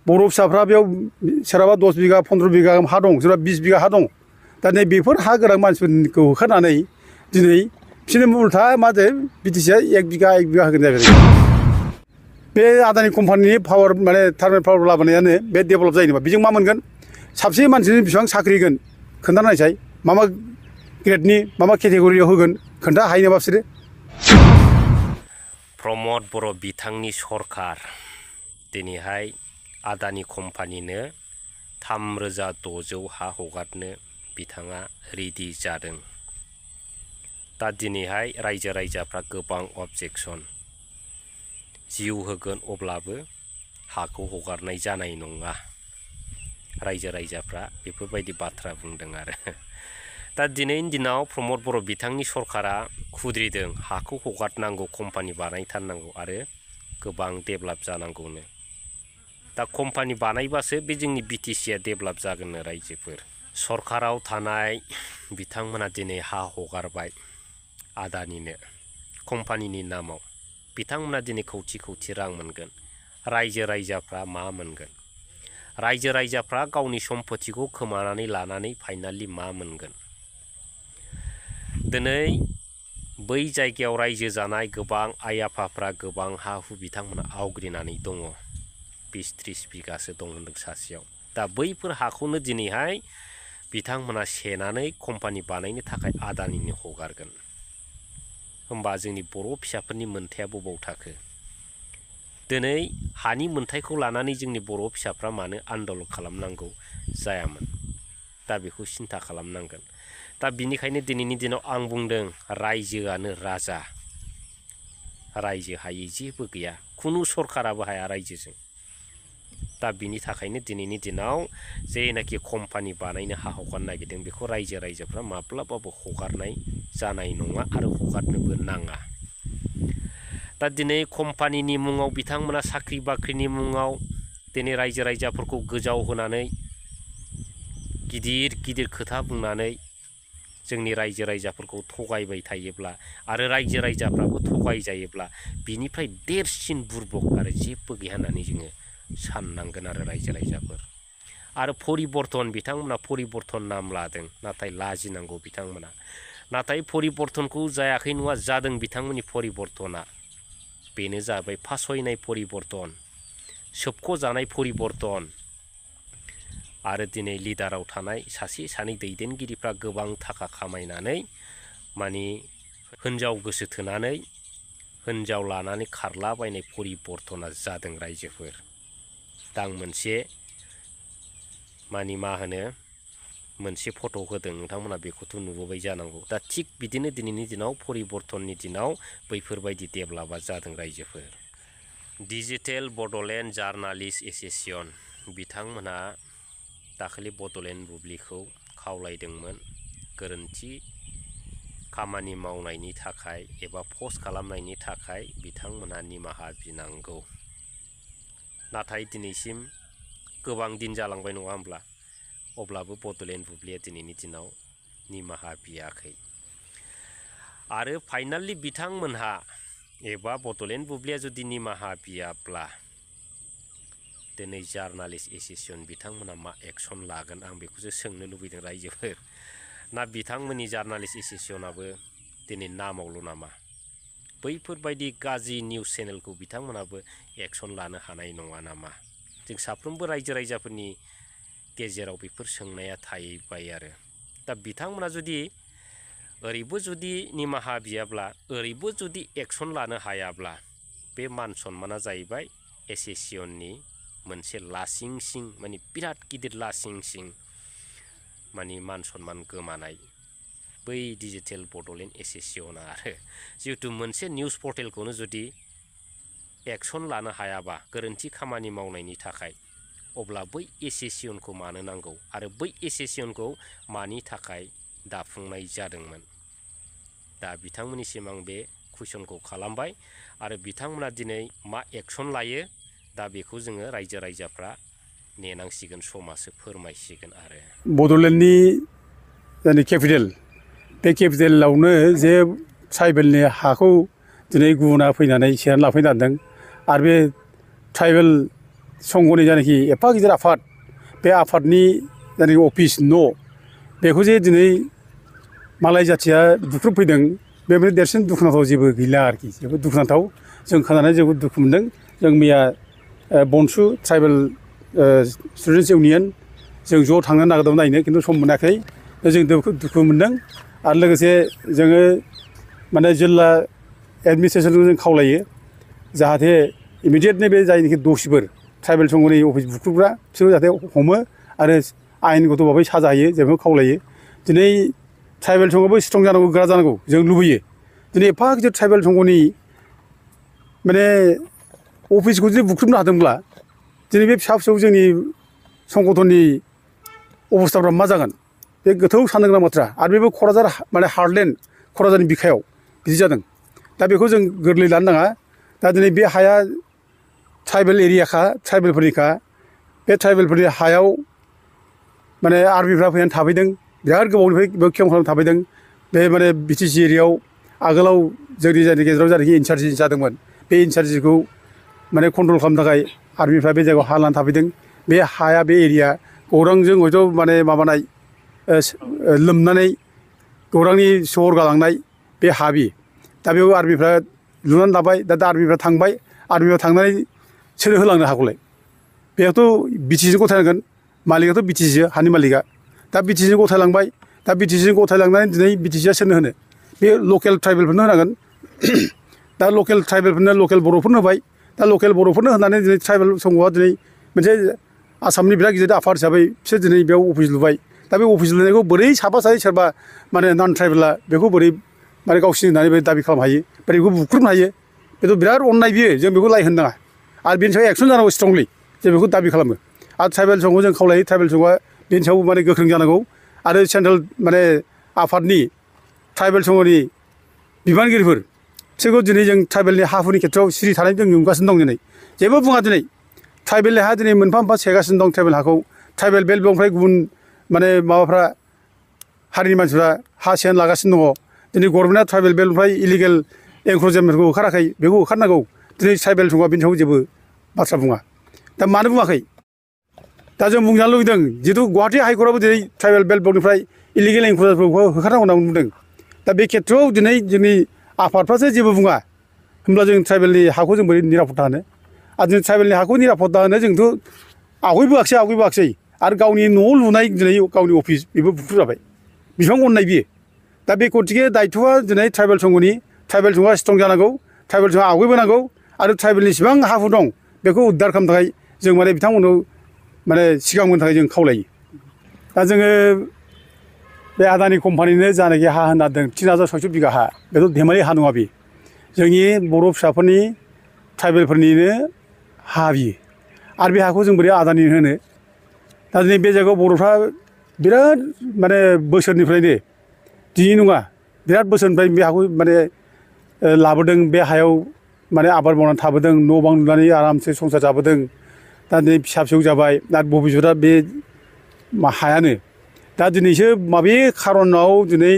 बर' फिसाफ्रा बेयाव सोरहाबा 10 बिगा 15 बिगा हा दं सोरबा 20 बिगा हा दं दा नै बेफोर हा गोनां मानसिफोरखौ होखारनानै दिनै बिसोरनो उल्था मा जायो बिटिसिआ 1 बिगा होगोन जाहैबाय बे आदानि कम्पानिनि पावार माने टार्मिनेल पावार लाबोनायानो बे डेभेलप जायो नामा बेजों मा मोनगोन साबसे मानसिनो बेसेबां साख्रि होगोन खोन्थानायसाय मा ग्रेडनि मा केटेगरियाव होगोन खोन्था हायो नामा बिसोरो प्रमद बर' बिथांनि सरकार दिनैहाय आदानि कम्पानिनो 3600 हा हगारनो बिथाङा रेडि जादों दा दिनैहाय रायजो राजाफ्रा गोबां अबजेक्सन जिउ होगोन अब्लाबो हाखौ हगारनाय जानाय नङा रायजो राजाफ्रा बेफोरबायदि बाथ्रा बुंदों आरो दा दिनैनि दिनाव प्रमद बर' बिथांनि सरकारा खुद्रिदों हाखौ हगारनांगौ कम्पानि बानायथारनांगौ आरो गोबां डेभेलप जानांगौनो दा कम्पानि बानायबासो बे जोंनि बिटिसिआ डेभेलप जागोननो रायजोफोर सरकाराव थानाय बिथांमोना दिनै हा हगारबाय आदानिनो कम्पानिनि नामाव बिथांमोना दिनै खौथि खौथि रां मोनगोन रायजो राजाफ्रा मा मोनगोन रायजो राजाफ्रा गावनि सम्पथिखौ खोमानानै लानानै फाइनालि मा मोनगोन दिनै बै जायगायाव रायजो जानाय गोबां आइ आफाफ्रा गोबां हा हु बिथांमोना आवग्रिनानै दङ 20-30 बिगासो दं होनदों सासेयाव दा बैफोर हाखौनो दिनैहाय बिथांमोना सेनानै कम्पानि बानायनो थाखाय आदानिनो हगारगोन होमबा जोंनि बर' फिसाफोरनि मोनथाया बबाव थाखो दिनै हानि मोनथायखौ लानानै जोंनि बर' फिसाफ्रा मानो आन्दलन खालामनांगौ जायामोन दा बेखौ सिन्था खालामनांगोन दा बिनिखायनो दिनैनि दिनाव आं बुंदों रायजोआनो राजा रायजो हायै जेबो गैया खुनु सरकाराबो हाया रायजोजों दा बिनि थाखायनो दिनैनि दिनाव जेनाखि कम्पानि बानायनो हा हगारनो नागिरदों बेखौ रायजो राजाफ्रा माब्लाबाबो हगारनाय जानाय नङा आरो हगारनोबो नाङा दा दिनै कम्पानिनि मुङाव बिथांमोना साख्रि बाख्रिनि मुङाव दिनै रायजो राजाफोरखौ गोजाव होनानै गिदिर गिदिर खोथा बुंनानै जोंनि रायजो राजाफोरखौ थगायबाय थायोब्ला आरो रायजो राजाफ्राबो थगायजायोब्ला बिनिफ्राय देरसिन बुर्बक आरो जेबो गैया होननानै जोङो साननांगोन आरो रायजो राजाफोर आरो परिबर्तन बिथांमोना परिबर्तन नाम लादों नाथाय लाजिनांगौ बिथांमोना नाथाय परिबर्तनखौ जायाखै नङा जादों बिथांमोननि परिबर्तना बेनो जाबाय फासयनाय परिबर्तन सोबख'जानाय परिबर्तन आरो दिनै लिडाराव थानाय सासे सानै दैदेनगिरिफ्रा गोबां थाखा खामायनानै माने हिन्जाव गोसो थोनानै हिन्जाव लानानै खारलाबायनाय परिबर्तना जादों रायजोफोर दा आं मोनसे माने मा होनो मोनसे फट' होदों नोंथांमोना बेखौथ' नुबोबाय जानांगौ दा थिग बिदिनो दिनैनि दिनाव परिबर्तननि दिनाव बैफोरबायदि डेभेलपा जादों रायजोफोर डिजिटेल बड'लेण्ड जार्नालिस्ट एस'सिएशन बिथांमोनहा दाखालि बड'लेण्ड बुब्लिखौ खावलायदोंमोन गोरोन्थि खामानि मावनायनि थाखाय एबा पस्ट खालामनायनि थाखाय बिथांमोनहा निमाहा बिनांगौ नाथाय दिनैसिम गोबां दिन जालांबाय नङा होमब्ला अब्लाबो बड'लेण्ड बुब्लिया दिनैनि दिनाव निमाहा बियाखै आरो फाइनालि बिथांमोनहा एबा बड'लेण्ड बुब्लिया जुदि निमाहा बियाब्ला दिनै जार्नालिस्ट एस'सिएशन बिथांमोना मा एक्सन लागोन आं बेखौसो सोंनो लुबैदों रायजोफोर ना बिथांमोननि जार्नालिस्ट एस'सिएशनाबो दिनै नामावल' नामा बैफोरबायदि गाज्रि निउस चेनेलखौ बिथांमोनाबो एक्सन लानो हानाय नङा नामा जों साफ्रोमबो रायजो राजाफोरनि गेजेराव बेफोर सोंनाया थाहैबाय आरो दा बिथांमोना जुदि ओरैबो जुदि निमाहा बियाब्ला ओरैबो जुदि एक्सन लानो हायाब्ला बे मान सन्माना जाहैबाय एस'सिएशननि मोनसे लासिंसिं माने बिराद गिदिर लासिंसिं माने मान सन्मान गोमानाय बै डिजिटेल बड'लेण्ड एस'सिएशना आरो जिहेतु मोनसे निउस पर्टेलखौनो जुदि एक्सन लानो हायाबा गोरोन्थि खामानि मावनायनि थाखाय अब्ला बै एस'सिएशनखौ मानो नांगौ आरो बै एस'सिएशनखौ मानि थाखाय दाफुंनाय जादोंमोन दा बिथांमोननिसिम आं बे कुइसनखौ खालामबाय आरो बिथांमोना दिनै मा एक्सन लायो दा बेखौ जोङो रायजो राजाफ्रा नेनांसिगोन समासो फोरमायसिगोन आरो बड'लेण्डनि जायनि केपिटेल बे केपिटेलावनो जे ट्राइबेलनि हाखौ दिनै गुबुना फैनानै सेनानै लाफैनो नागिरदों आरो बे ट्राइबेल संघनि जायनाखि एफा गिदिर आफाद बे आफादनि जायनाखि अफिस न' बेखौ जे दिनै मालाय जाथिया बुख्रुबफैदों बेबायदि देरसिन दुखुनांथाव जेबो गैला आरोखि जोबोद दुखुनांथाव जों खोनानानै जोबोद दुखु मोनदों जों मैया बनसु ट्राइबेल स्टुडेन्टस इउनियन जों ज' थांनो नागिरदोंमोन नायनो खिन्थु सम मोनाखै जों दुखु मोनदों आरो लोगोसे जोङो माने जिल्ला एडमिनिस्ट्रेसनखौ जों खावलायो जाहाथे इमिडियेटलि बे जायनाखि दसिफोर ट्राइबेल संघनि अफिस बुख्रुबग्रा बिसोरखौ जाहाथे हमो आरो आयेनगत भाबै साजा होयो जों बेखौ खावलायो दिनै ट्राइबेल संघआबो स्ट्रं जानांगौ गोरा जानांगौ जों लुबैयो दिनै एफा गिदिर ट्राइबेल संघनि माने अफिसखौ जुदि बुख्रुबनो हादोंब्ला दिनै बे फिसा फिसौ जोंनि संगठननि अबस्थाफ्रा मा जागोन बे गोथौ साननो गोनां बाथ्रा आरो बेबो क'क्राझार माने हार्टलेण्ड क'क्राझारनि बिखायाव बिदि जादों दा बेखौ जों गोरलै लानो नाङा दा दिनै बे हाया ट्राइबेल एरियाखा ट्राइबेलफोरनिखा बे ट्राइबेलफोरनि हायाव माने आर्मिफ्रा फैनानै थाफैदों बिराद गोबावनिफ्राय बेयाव केम्प खालामनानै थाफैदों बे माने बिटिसि एरियायाव आगोलाव जोंनि जायनि गेजेराव जायनाखि इनसार्जि जादोंमोन बे इनसार्जिखौ माने कन्ट्रल खालामनो थाखाय आर्मिफ्रा बे जायगायाव हा लानानै थाफैदों बे हाया बे एरिया गौरांजों हयथ' माने माबानाय लोमनानै गौरांनि सहर गालांनाय बे हा बि दा बेयाव आर्मिफ्रा लुनानै लाबाय दा आर्मिफ्रा थांबाय आर्मिफ्रा थांनानै सोर होलांनो हाखौलाय बेयावथ' बिटिसिजों गथायनांगोन मालिकआथ' बिटिसि हानि मालिकआ दा बिटिसिजों गथायलांबाय दा बिटिसिजों गथायलांनानै दिनै बिटिसिया सोरनो होनो बे लकेल ट्राइबेलफोरनो होनांगोन दा लकेल ट्राइबेलफोरनो लकेल बर'फोरनो होबाय दा लकेल बर'फोरनो होनानै दिनै ट्राइबेल संघआ दिनै मोनसे आसामनि बिराद गिदिर आफाद हिसाबै बिसोर दिनै बेयाव अफिस लुबाय दा बे अफिस लुनायखौ बोरै साफा सानै सोरबा माने नन ट्राइबेला बेखौ बोरै माने गावसिनि होननानै बे दाबि खालामनो हायो बोरै बेखौ बुख्रुबनो हायो बेथ' बिराद अननाय बियो जों बेखौ लाय होनो नाङा आरो बेनि सायाव एक्सन जानांगौ स्ट्रंलि जों बेखौ दाबि खालामो आरो ट्राइबेल संघखौ जों खावलायो ट्राइबेल संघआ बेनि सायाव माने गोख्रों जानांगौ आरो सेन्ट्रेल माने आफादनि ट्राइबेल संघनि बिबानगिरिफोर बिसोरखौ दिनै जों ट्राइबेलनि हा हुनि खेथ्रआव सिरि थानाय जों नुगासिनो दं दिनै जेबो बुङा दिनै ट्राइबेलनि हा दिनै मोनफा मोनफा सेगासिनो दं ट्राइबेल हाखौ ट्राइबेल बेल्टनिफ्राय गुबुन माने माबाफ्रा हारिनि मानसिफ्रा हा सेन लागासिनो दङ दिनै गभर्नमेन्टआ ट्राइबेल बेल्टनिफ्राय इलिगेल एनक्रचमेन्टफोरखौ होखाराखै बेखौ होखारनांगौ दिनै ट्राइबेल संघआ बेनि सायाव जेबो बाथ्रा बुङा दा मानो बुङाखै दा जों बुंजानो लुबैदों जिहेतु गुवाहाटि हाइकर्टआबो दिनै ट्राइबेल बेल्ट ब्लकनिफ्राय इलिगेल एनक्रचमेन्टफोरखौ होखारनांगौ होनना बुंदों दा बे खेथ्रआव दिनै जोंनि आफादफ्रासो जेबो बुङा होमब्ला जों ट्राइबेलनि हाखौ जों बोरै निरापत्ता होनो आरो जों ट्राइबेलनि हाखौ निरापत्ता होनो जोंथ' आवगायबोआखिसै आरो गावनि न' लुनाय दिनै गावनि अफिस बेबो बुख्रुबजाबाय बिसिबां अननाय बियो दा बे गतिके दायथ'आ दिनै ट्राइबेल संघआ स्ट्रं जानांगौ ट्राइबेल संघआ आवगायबोनांगौ आरो ट्राइबेलनि जेसेबां हा हु दं बेखौ उद्धार खालामनो थाखाय जों माने बिथांमोनखौ माने सिगां होनो थाखाय जों खावलायो दा जोङो बे आदानि कम्पानिनो जानाखि हा होना दों 3600 बिगा हा बेथ' धेमालि हा नङा बे जोंनि बर' फिसाफोरनि ट्राइबेलफोरनिनो हा बियो आरो बे हाखौ जों बोरै आदानि होनो दा दिनै बे जायगायाव बर'फ्रा बिराद माने बोसोरनिफ्रायनो दिनै नङा बिराद बोसोरनिफ्राय बे हाखौ माने लाबोदों बे हायाव माने आबाद मावनानै थाबोदों न' बां लुनानै आरामसे संसार जाबोदों दा दिनै फिसा फिसौ जाबाय आरो भबिष्यतआ बे हायानो दा दिनैसो माबे खारनाव दिनै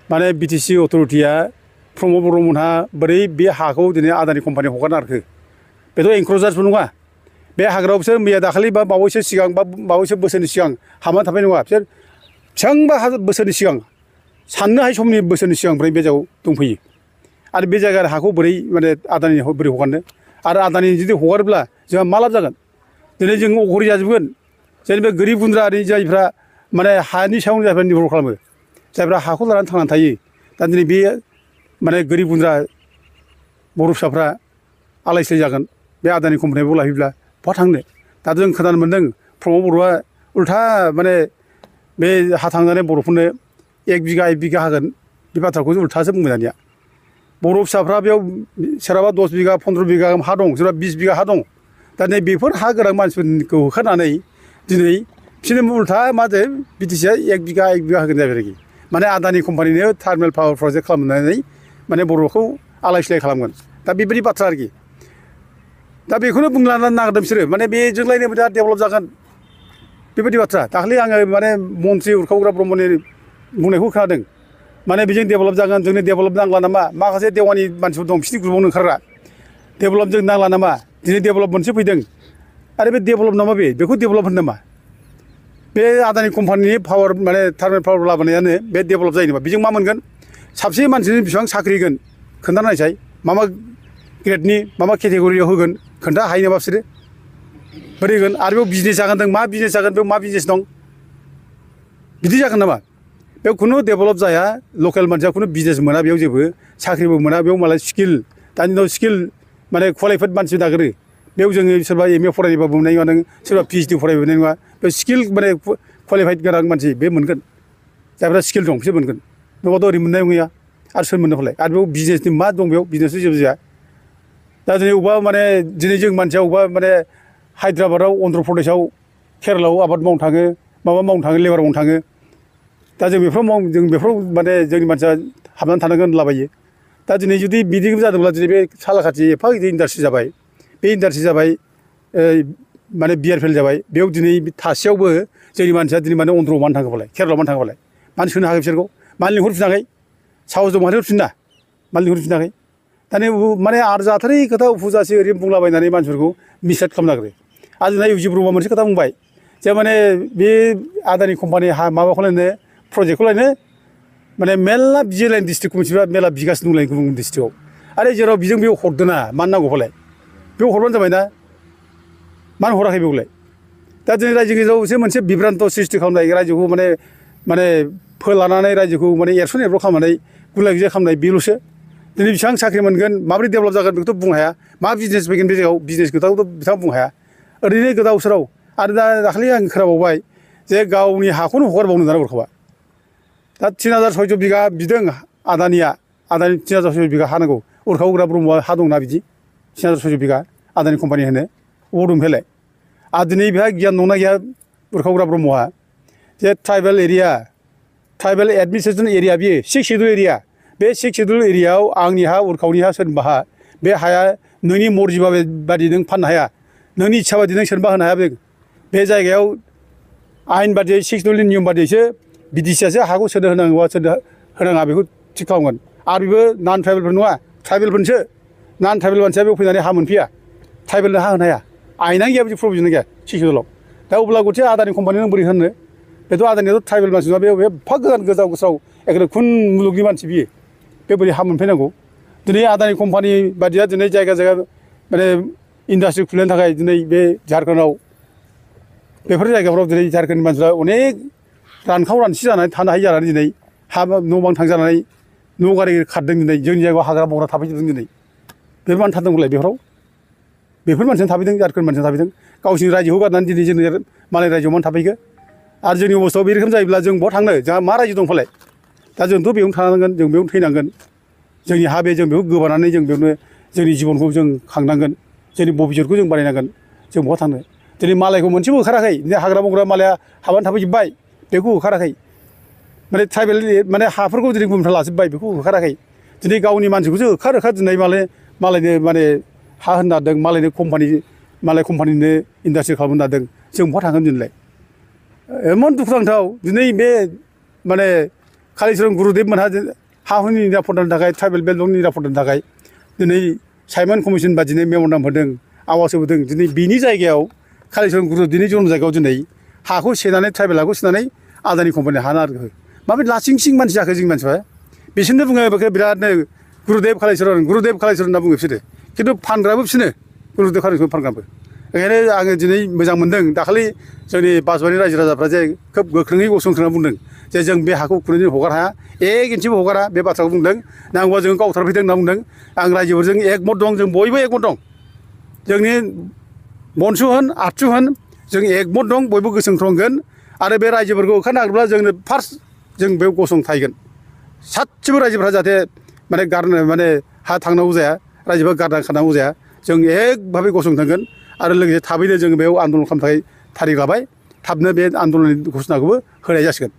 माने बिटिसि अथ'रिटिया प्रमद बर'मोनहा बोरै बे हाखौ दिनै आदानि कम्पानि हगारना होखो बेथ' एनक्रचार्सबो नङा बे हाग्रायाव बिसोर मैया दाखालि बा बावैसो सिगां बा बावैसो बोसोरनि सिगां हाबनानै थाबाय नङा बिसोर बेसेबांबा बोसोरनि सिगां साननो हायै समनि बोसोरनि सिगांनिफ्राय बे जायगायाव दंफैयो आरो बे जायगानि हाखौ बोरै माने आदानि बोरै हगारनो आरो आदानि जुदि हगारोब्ला जोंहा मा लाब जागोन दिनै जों अघरि जाजोबगोन जेनेबा गोरिब गुन्द्रानि जायफ्रा माने हानि सायावनो जायफ्रा निर्भर खालामो जायफ्रा हाखौ लानानै थांनानै थायो दा दिनै बे माने गोरिब गुन्द्रा बर' फिसाफ्रा आलाय सिलाय जागोन बे आदानि कम्पानियाव लाहैब्ला बहा थांनो दा जों खोनानो मोन्दों प्रमद बर'आ उल्था माने बे हा थांनानै बर'फोरनो 1 बिगा होगोन बे बाथ्राखौ उल्थासो बुंबाय दानिया बर' फिसाफ्रा बेयाव सोरहाबा 10 बिगा 15 बिगा हा दं सोरबा 20 बिगा हा दं दा नै बेफोर हा गोनां मानसिफोरखौ होखारनानै दिनै बिसोरनो उल्था मा जायो बिटिसिआ 1 बिगा होगोन जाबाय आरोखि माने आदानि कम्पानिनो टार्मिनेल पावार प्रजेक्ट खालामनानै माने बर'खौ आलाय सिलाय खालामगोन दा बेबायदि बाथ्रा आरोखि दा बेखौनो बुंलांनो नागिरदों बिसोरो माने बेजोंलायनो बिराद डेभेलप जागोन बेबायदि बाथ्रा दाखालि आङो माने मन्त्रि उरखावग्रा ब्रह्मनि बुंनायखौ खोनादों माने बेजों डेभेलप जागोन जोंनो डेभेलप नांला नामा माखासे देवानि मानसिफोर दं बिसोरनि ग्रुपआवनो ओंखारग्रा डेभेलप जों नांला नामा दिनै डेभेलप मोनसे फैदों आरो बे डेभेलप नामा बेखौ डेभेलप होनो नामा बे आदानि कम्पानिनि पावार माने टार्मिनेल पावार लाबोनायानो बे डेभेलप जायो नामा बेजों मा मोनगोन साबसे मानसिनि बेसेबां साख्रि होगोन खोन्थानायसाय मा ग्रेडनि मा केटेगरियाव होगोन खोन्था हायो नामा बिसोरो बोरै होगोन आरो बेयाव बिजनेस जागोन मा बिजनेस जागोन बेयाव मा बिजनेस दं बिदि जागोन नामा बेयाव खुनु डेभेलप जाया लकेल मानसिया खुनु बिजनेस मोना बेयाव जेबो साख्रिबो मोना बेयाव मालाय स्किल दानि दिनाव स्किल माने क्वालिफाइड मानसि नागिरो बेयाव जोङो सोरबा एम ए फरायबाबो मोननाय नङा नों सोरबा पिएइचडि फरायबाबो मोननाय नङा बे स्किल माने क्वालिफाइड गोनां मानसि बे मोनगोन जायफ्रा स्किल दं बिसोर मोनगोन नङाबाथ' ओरै मोननाय नङा आरो सोर मोननो फालाय आरो बेयाव बिजनेसनि मा दं बेयाव बिजनेसनि जेबो जाया दा दिनै अबेबा माने दिनै जों मानसिया अबेबा माने हायद्राबादाव अन्ध्र प्रदेशआव केरेलायाव आबाद मावनो थाङो माबा मावनो थाङो लेबार मावनो थाङो दा जों बेफोराव माने जोंनि मानसिया हाबनानै थानांगोन होनलाबायो दा दिनै जुदि बिदि जादोंब्ला दिनै बे सालाखाथि एफा गिदिर इन्डास्ट्रि जाबाय बे इन्डास्ट्रि जाबाय माने बिआरपिएल जाबाय बेयाव दिनै थासेयावबो जोंनि मानसिया दिनै माने अन्ध्रआव मानो थाङो फालाय केरेलायाव मानो थाङो फालाय मानो सोनो हायाखै बिसोरखौ मानो लिंहरफिनाखै साहस दं मानो हरफिना मानो लिंहरफिनाखै दानि माने आरो जाथारै खोथा उफुजासै ओरैनो बुंलाबायनानै मानसिफोरखौ मिसगाइड खालामनो नागिरो आरो दिनै इउजि ब्रह्मआ मोनसे खोथा बुंबाय जे माने बे आदानि कम्पानि माबाखौ लायनो प्रजेक्टखौ लायनो माने मेरला बिजिलाइन डिस्ट्रिक्ट कमिटिफ्रा मेरला बिगासिनो दंलाय गुबुन गुबुन डिस्ट्रिक्टआव आरो जेराव बिजों बेयाव हरदोना मानो नांगौ फालाय बेयाव हरबानो जाबाय ना मानो हराखै बेयावलाय दा दिनै रायजो गेजेराव मोनसे बिभ्रान्त सृष्टि खालामनाय रायजोखौ माने फोलानानै रायजोखौ माने एरसन एरब्र खालामनानै गुलाय गुजाय खालामनाय बेल'सो दिनै बेसेबां साख्रि मोनगोन माबोरै डेभेलप जागोन बेखौथ' बुंनो हाया मा बिजनेस फैगोन बे जायगायाव बिजनेस खोथाखौथ' बिथाङा बुंनो हाया ओरैनो गोदाव सोराव आरो दा दाखालि आं खोनाबावबाय जे गावनि हाखौनो हगारबावनो दाना बरखाबा दा 3600 बिगा बिदों आदानि 3600 बिगा हा नांगौ उरखावग्रा ब्रह्मआ हा दंना बिदि 3600 बिगा आदानि कम्पानि होनो अबाव दं बेलाय आरो दिनै बेहा गियान दंना गैया उरखावग्रा ब्रह्मआ जे ट्राइबेल एडमिनिस्ट्रेसन एरिया बियो 6 शेड्युल एरिया बे 6 शेड्युल एरियायाव आंनि हा उरखावनि हा सोरनिबा हा बे हाया नोंनि मर्जि बादि नों फाननो हाया नोंनि इच्छा बादि नों सोरनोबा होनो हाया बे जायगायाव आयेन बादियै 6 शेड्युलनि नियम बादियैसो बिटिसिआसो हाखौ सोरनो होनांगौ सोरनो होनाङा बेखौ थिग खालामगोन आरो बेबो नन ट्राइबेलफोर नङा ट्राइबेलफोरसो नन ट्राइबेल मानसिया बेयाव फैनानै हा मोनफैया ट्राइबेलनो हा होनो हाया आयेनानो गैया बिदि प्रभिजन गैया 6 शेड्युलाव दा अब्ला गथे आदानि कम्पानि नों बोरै होनो बेथ' आदानियाथ' ट्राइबेल मानसि नङा बे एफा गोजाव गोसाव एखेबारे खुन मुलुगनि मानसि बियो बे बोरै हा मोनफैनांगौ दिनै आदानि कम्पानि बादिया दिनै जायगा माने इन्डास्ट्रि खुलिनो थाखाय दिनै बे झारखन्डआव बेफोर जायगाफ्राव दिनै झारखन्डनि मानसिफ्रा अनेक रानखाव रानसि जानानै थानो हायि जानानै दिनै हा न' बां थांजानानै न' गारि खारदों दिनै जोंनि जायगायाव हाग्रा बंग्रा थाफैजोबदों दिनै बेफोर मानो थादोंमोनलाय बेफोर मानसियानो थाफैदों झारखन्ड मानसियानो थाफैदों गावसिनि रायजोखौ गारनानै दिनै जोंनि मालाय रायजोआव मानो थाफैखो आरो जोंनि अबस्थायाव बे रोखोम जायोब्ला जों बहा थांनो जोंहा मा रायजो दं फालाय दा जोंथ' बेयावनो थानांगोन जों बेयावनो थैनांगोन जोंनि हा बे जों बेखौ गोबानानै जों बेयावनो जोंनि जिबनखौ जों खांनांगोन जोंनि भबिष्यतखौ जों बानायनांगोन जों बहा थांनो दिनै मालायखौ मोनसेबो होखाराखै दिनै हाग्रा बंग्रा मालाया हाबानो थाफैजोब्बाय बेखौ होखाराखै माने ट्राइबेल माने हाफोरखौ दिनै गुबुनफ्रा लाजोब्बाय बेखौ होखाराखै दिनै गावनि मानसिखौसो होखार दिनै मालायनो माने हा होनो नागिरदों मालाय कम्पानिनो इन्डास्ट्रि खालामनो नागिरदों जों बहा थांगोन दिनैलाय एमन दुखुनांथाव दिनै बे माने कालिचरन गुरुदेब मोनहा हा हुनि निरापत्तानि थाखाय ट्राइबेल बेल्टनि निरापत्तानि थाखाय दिनै साइमन कमिसन बादिनो मेम'रेन्डाम होदों आवाज होबोदों दिनै बिनि जायगायाव कालिचरन गुरुदेबनि जन्म जायगायाव दिनै हाखौ सेनानै ट्राइबेल हाखौ सेनानै आदानि कम्पानि हा नागिरो माबायदि लासिं सिं मानसि जाखो जोंनि मानसिफ्रा बिसोरनो बुङो बिरादनो गुरुदेब कालिचरन होनना बुङो बिसोरो खिन्थु फानग्राबो बिसोरनो गुरुदेब कालिचरन फानग्राबो ओंखायनो आङो दिनै मोजां मोनदों दाखालि जोंनि बासबारि रायजो राजाफ्रा जे खोब गोख्रोङै गसंथाना बुंदों जे जों बे हाखौ खुनुदिन हगार हाया एक इन्सिबो हगारा बे बाथ्राखौ बुंदों नांगौबा जों गावथारफैदों होनना बुंदों आं रायजोफोरजों एकमत दं जों बयबो एकमत दं जोंनि बनसु होन आथसु होन जों एकमत दं बयबो गोसोखांगोन आरो बे रायजोफोरखौ होखारनो नागिरब्ला जोंनो फार्स्ट जों बेयाव गसंथायगोन सासेबो रायजोफ्रा जाहाथे माने हा थांनांगौ जाया रायजोफ्रा गारना खारनांगौ जाया जों एकभाबे गसंथांगोन आरो लोगोसे थाबैनो जों बेयाव आन्दलन खालामनो थाखाय थारिख लाबाय थाबनो बे आन्दलननि घोषणाखौबो होनाय जासिगोन